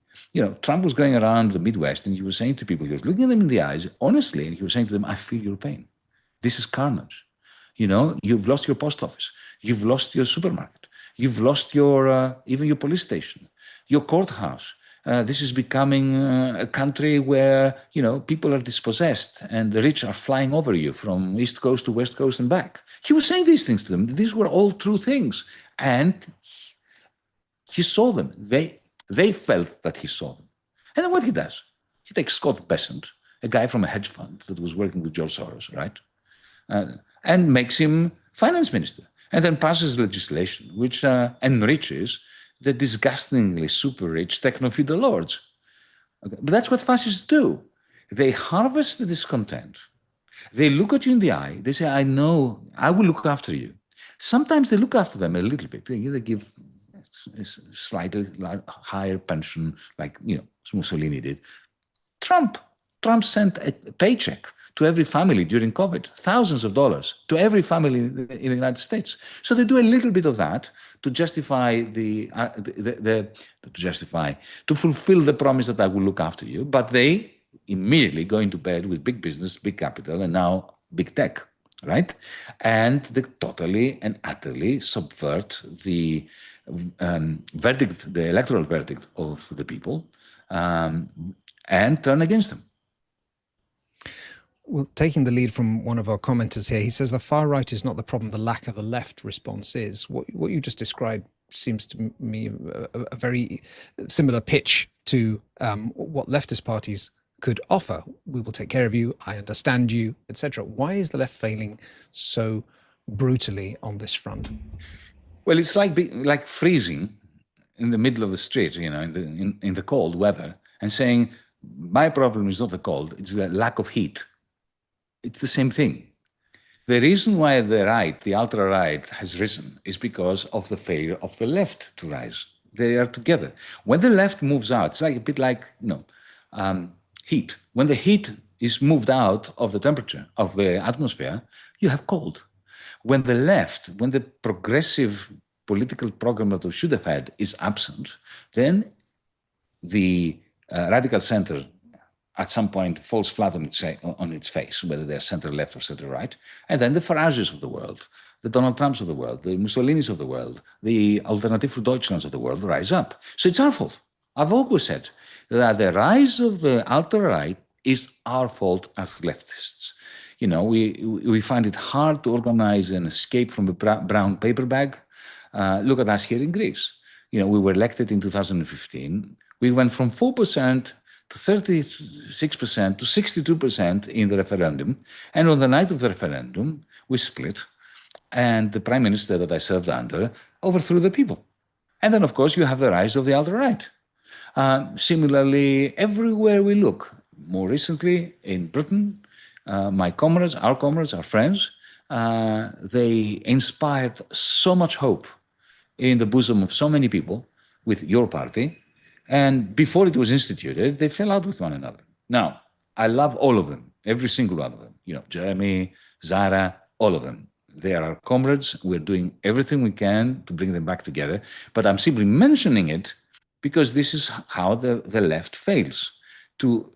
Speaker 2: Trump was going around the Midwest, and he was saying to people, he was looking at them in the eyes, honestly, and he was saying to them, I feel your pain. This is carnage. You've lost your post office. You've lost your supermarket. You've lost your even your police station, your courthouse. This is becoming a country where, people are dispossessed and the rich are flying over you from East Coast to West Coast and back. He was saying these things to them. These were all true things. And he saw them. They felt that he saw them. And then what he does, he takes Scott Bessent, a guy from a hedge fund that was working with George Soros, right? And makes him finance minister. And then passes legislation which enriches the disgustingly super rich techno-feudal lords. Okay. But that's what fascists do. They harvest the discontent. They look at you in the eye. They say, I know, I will look after you. Sometimes they look after them a little bit. They give a slightly higher pension, like, Mussolini did. Trump sent a paycheck to every family during COVID, thousands of dollars to every family in the United States. So they do a little bit of that to justify to fulfill the promise that I will look after you. But they immediately go into bed with big business, big capital, and now big tech, right? And they totally and utterly subvert the verdict, the electoral verdict of the people, and turn against them.
Speaker 1: Well, taking the lead from one of our commenters here, he says the far right is not the problem, the lack of the left response is. What you just described seems to me a very similar pitch to what leftist parties could offer. We will take care of you, I understand you, etc. Why is the left failing so brutally on this front?
Speaker 2: Well, it's like freezing in the middle of the street, in the cold weather, and saying, my problem is not the cold, it's the lack of heat. It's the same thing. The reason why the right, the ultra-right, has risen is because of the failure of the left to rise. They are together. When the left moves out, it's like a bit like, heat. When the heat is moved out of the temperature of the atmosphere, you have cold. When the left, when the progressive political program that we should have had is absent, then the radical center at some point falls flat on its face, whether they're center left or center right. And then the Farages of the world, the Donald Trumps of the world, the Mussolinis of the world, the Alternative für Deutschlands of the world rise up. So it's our fault. I've always said that the rise of the alt-right is our fault as leftists. We find it hard to organize an escape from the brown paper bag. Look at us here in Greece. We were elected in 2015. We went from 4% to 36% to 62% in the referendum. And on the night of the referendum, we split. And the prime minister that I served under overthrew the people. And then, of course, you have the rise of the alt-right. Similarly, everywhere we look, more recently in Britain, our comrades, our friends, they inspired so much hope in the bosom of so many people with your party. And before it was instituted, they fell out with one another. Now, I love all of them, every single one of them. Jeremy, Zara, all of them. They are our comrades. We're doing everything we can to bring them back together. But I'm simply mentioning it because this is how the left fails to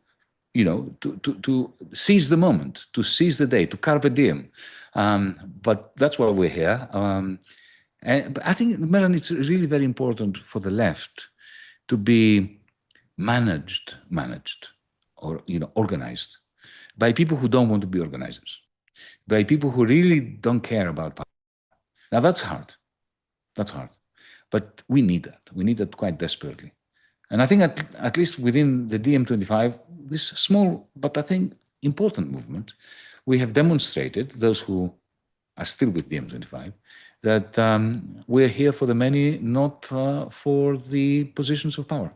Speaker 2: seize the moment, to seize the day, to carpe diem. But that's why we're here. But I think, Mehran, it's really very important for the left to be managed or organized by people who don't want to be organizers, by people who really don't care about power. Now that's hard. But we need that. We need that quite desperately. And I think at least within the DiEM25, this small but I think important movement, we have demonstrated, those who are still with DiEM25, that we're here for the many, not for the positions of power.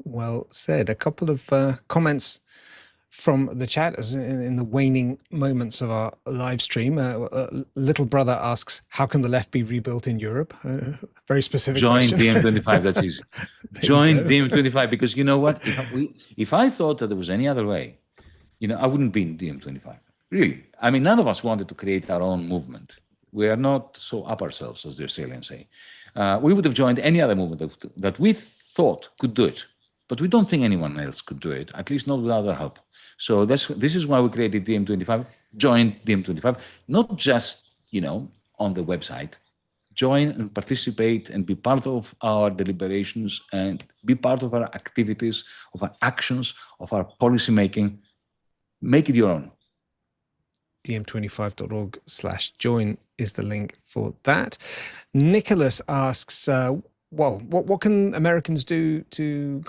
Speaker 1: Well said. A couple of comments from the chat as in the waning moments of our live stream. Little brother asks, how can the left be rebuilt in Europe? Very specific question.
Speaker 2: Join DiEM25, that's easy. Join DiEM25, because you know what? If I thought that there was any other way, I wouldn't be in DiEM25. Really. I mean, none of us wanted to create our own movement. We are not so up ourselves, as the Australians say. We would have joined any other movement that we thought could do it. But we don't think anyone else could do it, at least not without our help. So this is why we created DiEM25, joined DiEM25, not just, on the website. Join and participate and be part of our deliberations and be part of our activities, of our actions, of our policy making. Make it your own.
Speaker 1: diem25.org/join is the link for that. Nicholas asks, what can Americans do to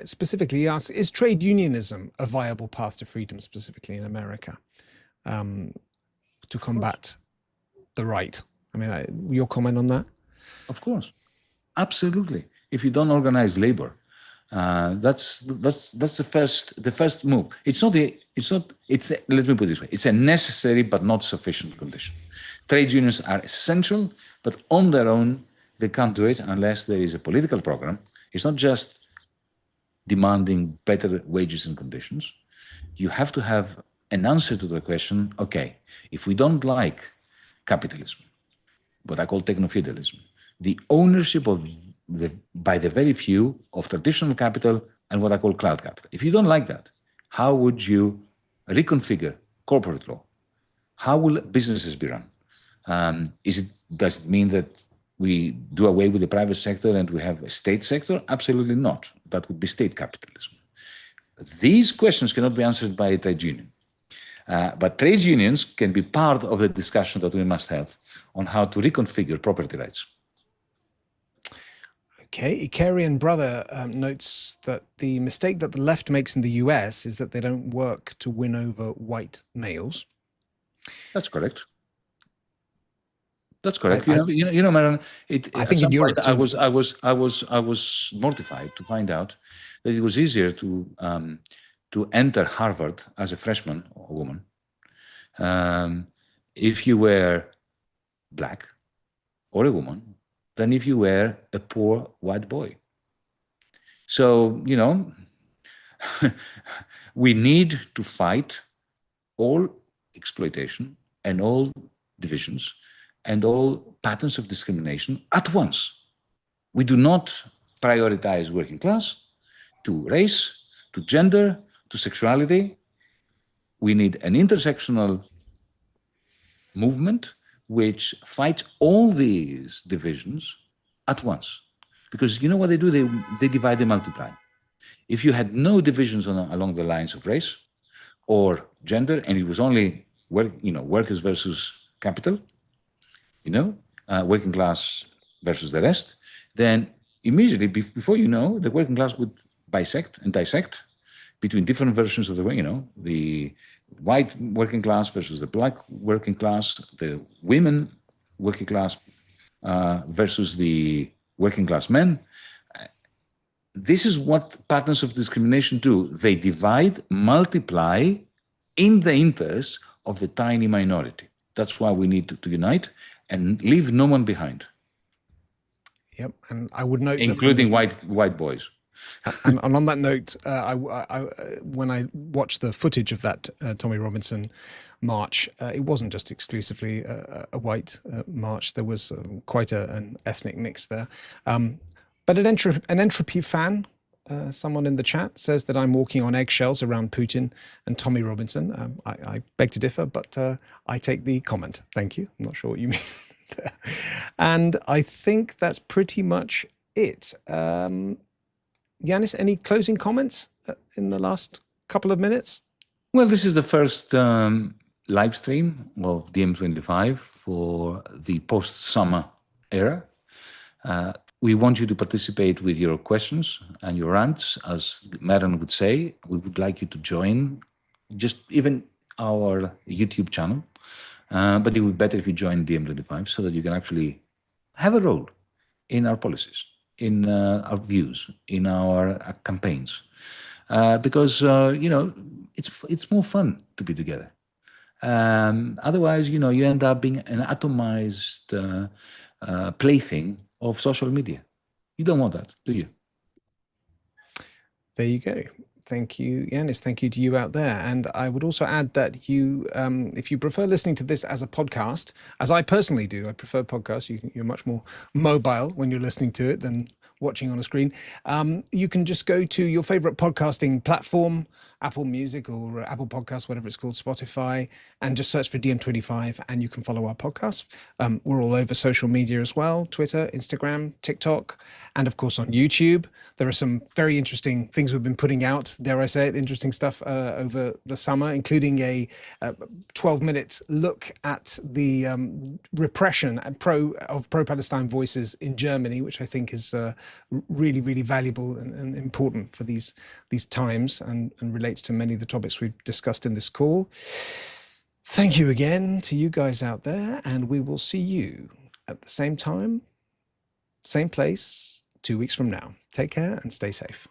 Speaker 1: specifically he asks, is trade unionism a viable path to freedom, specifically in America, to combat the right? I mean, your comment on that?
Speaker 2: Of course, absolutely. If you don't organize labor, that's the first move. Let me put it this way: it's a necessary but not sufficient condition. Trade unions are essential, but on their own, they can't do it unless there is a political program. It's not just demanding better wages and conditions. You have to have an answer to the question, okay, if we don't like capitalism, what I call techno-feudalism, the ownership by the very few of traditional capital and what I call cloud capital. If you don't like that, how would you reconfigure corporate law? How will businesses be run? Does it mean that we do away with the private sector and we have a state sector? Absolutely not. That would be state capitalism. These questions cannot be answered by a trade union. But trade unions can be part of the discussion that we must have on how to reconfigure property rights.
Speaker 1: Okay, Ikarian brother notes that the mistake that the left makes in the US is that they don't work to win over white males.
Speaker 2: That's correct. That's correct. Mehran,
Speaker 1: I think in Europe
Speaker 2: I was mortified to find out that it was easier to enter Harvard as a freshman or a woman if you were black or a woman than if you were a poor white boy. So, we need to fight all exploitation and all divisions and all patterns of discrimination at once. We do not prioritize working class to race, to gender, to sexuality. We need an intersectional movement which fights all these divisions at once. Because you know what they do? They divide and multiply. If you had no divisions along the lines of race or gender, and it was only workers versus capital, working class versus the rest, then immediately, before you know, the working class would bisect and dissect between different versions of the white working class versus the black working class, the women working class versus the working class men. This is what patterns of discrimination do. They divide, multiply in the interest of the tiny minority. That's why we need to unite and leave no one behind.
Speaker 1: Yep, and I would note
Speaker 2: including white boys.
Speaker 1: And on that note, when I watched the footage of that Tommy Robinson march, it wasn't just exclusively a white march. There was quite an ethnic mix there. But an entropy fan, someone in the chat, says that I'm walking on eggshells around Putin and Tommy Robinson. I beg to differ, but I take the comment. Thank you. I'm not sure what you mean there. And I think that's pretty much it. Yanis, any closing comments in the last couple of minutes?
Speaker 2: Well, this is the first live stream of DiEM25 for the post-summer era. We want you to participate with your questions and your rants. As Mehran would say, we would like you to join just even our YouTube channel. But it would be better if you join DiEM25 so that you can actually have a role in our policies, in our views, in our campaigns. Because, it's more fun to be together. Otherwise, you end up being an atomized plaything of social media. You don't want that, do you?
Speaker 1: There you go. Thank you, Yanis. Thank you to you out there. And I would also add that you, if you prefer listening to this as a podcast, as I personally do, I prefer podcasts. You're much more mobile when you're listening to it than watching on a screen. You can just go to your favorite podcasting platform, Apple Music or Apple Podcasts, whatever it's called, Spotify, and just search for DiEM25 and you can follow our podcast. We're all over social media as well, Twitter, Instagram, TikTok, and of course on YouTube. There are some very interesting things we've been putting out, dare I say it, interesting stuff over the summer, including a 12-minute look at the repression of pro-Palestine voices in Germany, which I think is really, really valuable and important for these times and relates to many of the topics we've discussed in this call. Thank you again to you guys out there, and we will see you at the same time, same place, 2 weeks from now. Take care and stay safe.